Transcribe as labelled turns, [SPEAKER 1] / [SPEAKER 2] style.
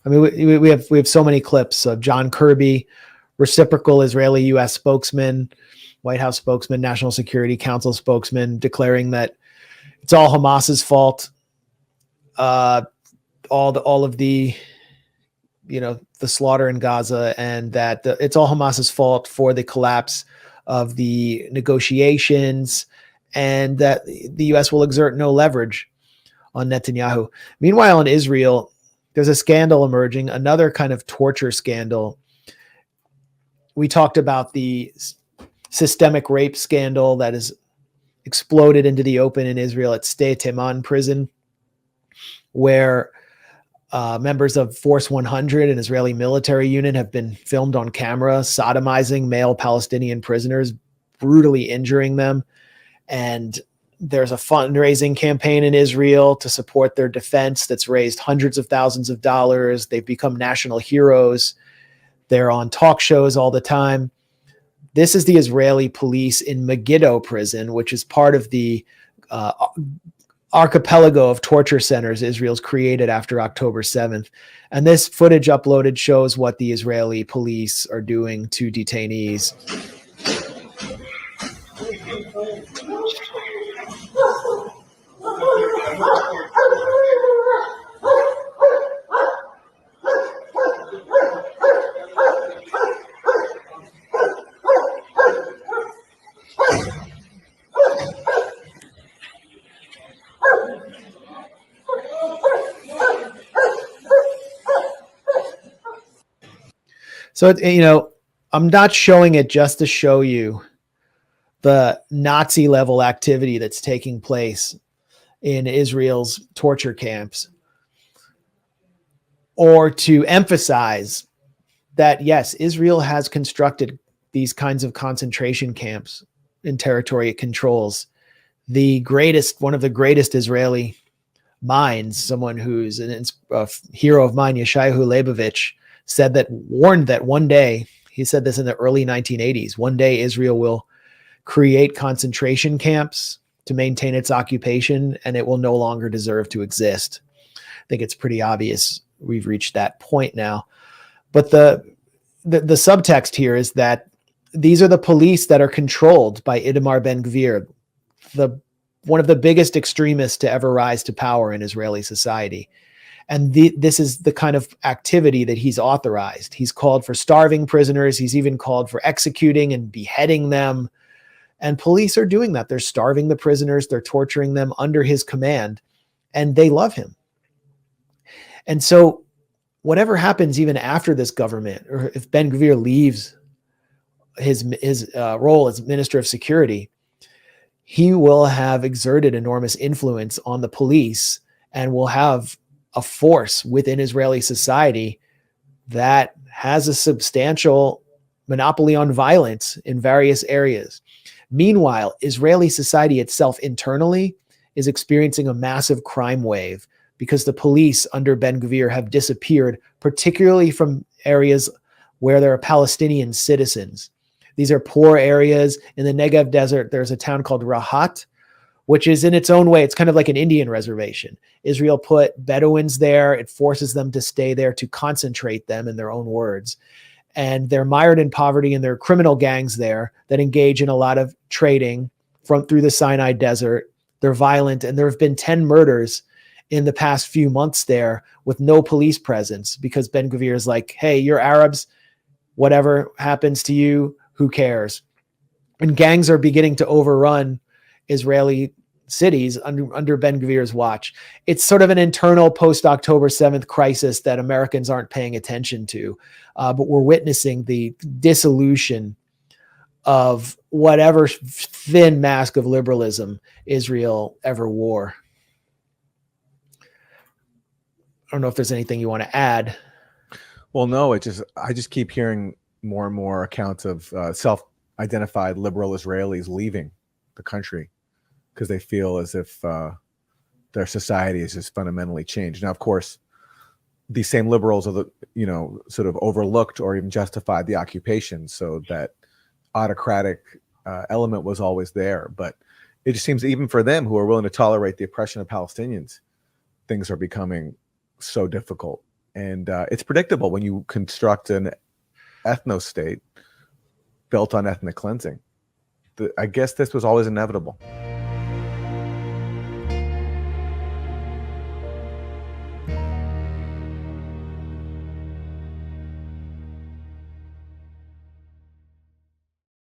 [SPEAKER 1] I mean, we have so many clips of John Kirby, reciprocal Israeli U.S. spokesman, White House spokesman, National Security Council spokesman, declaring that it's all Hamas's fault. All of the, the slaughter in Gaza, and that it's all Hamas's fault for the collapse of the negotiations, and that the U.S. will exert no leverage on Netanyahu. Meanwhile, in Israel, there's a scandal emerging, another kind of torture scandal. We talked about the systemic rape scandal that has exploded into the open in Israel at Sde Teman prison, where members of Force 100, an Israeli military unit, have been filmed on camera sodomizing male Palestinian prisoners, brutally injuring them. And there's a fundraising campaign in Israel to support their defense that's raised hundreds of thousands of dollars. They've become national heroes. They're on talk shows all the time. This is the Israeli police in Megiddo prison, which is part of the archipelago of torture centers Israel's created after October 7th. And this footage uploaded shows what the Israeli police are doing to detainees. So, I'm not showing it just to show you the Nazi level activity that's taking place in Israel's torture camps, or to emphasize that, yes, Israel has constructed these kinds of concentration camps in territory it controls. One of the greatest Israeli minds, someone who's a hero of mine, Yeshayahu Leibovich, warned that one day, he said this in the early 1980s, one day Israel will create concentration camps to maintain its occupation, and it will no longer deserve to exist. I think it's pretty obvious we've reached that point now. But the subtext here is that these are the police that are controlled by Itamar Ben-Gvir, one of the biggest extremists to ever rise to power in Israeli society. And this is the kind of activity that he's authorized. He's called for starving prisoners. He's even called for executing and beheading them. And police are doing that. They're starving the prisoners. They're torturing them under his command. And they love him. And so whatever happens even after this government, or if Ben-Gvir leaves his role as Minister of Security, he will have exerted enormous influence on the police and will have a force within Israeli society that has a substantial monopoly on violence in various areas. Meanwhile, Israeli society itself internally is experiencing a massive crime wave because the police under Ben-Gvir have disappeared, particularly from areas where there are Palestinian citizens. These are poor areas in the Negev desert. There's a town called Rahat, which is in its own way, it's kind of like an Indian reservation. Israel put Bedouins there. It forces them to stay there to concentrate them, in their own words. And they're mired in poverty, and there are criminal gangs there that engage in a lot of trading through the Sinai desert. They're violent, and there have been 10 murders in the past few months there with no police presence, because Ben-Gvir is like, hey, you're Arabs, whatever happens to you, who cares? And gangs are beginning to overrun Israeli cities under Ben-Gvir's watch. It's sort of an internal post-October 7th crisis that Americans aren't paying attention to, but we're witnessing the dissolution of whatever thin mask of liberalism Israel ever wore. I don't know if there's anything you want to add.
[SPEAKER 2] Well, no, I just keep hearing more and more accounts of self-identified liberal Israelis leaving the country because they feel as if their society has just fundamentally changed. Now, of course, these same liberals are sort of overlooked or even justified the occupation, so that autocratic element was always there. But it just seems that even for them, who are willing to tolerate the oppression of Palestinians, things are becoming so difficult. And it's predictable when you construct an ethno-state built on ethnic cleansing. I guess this was always inevitable.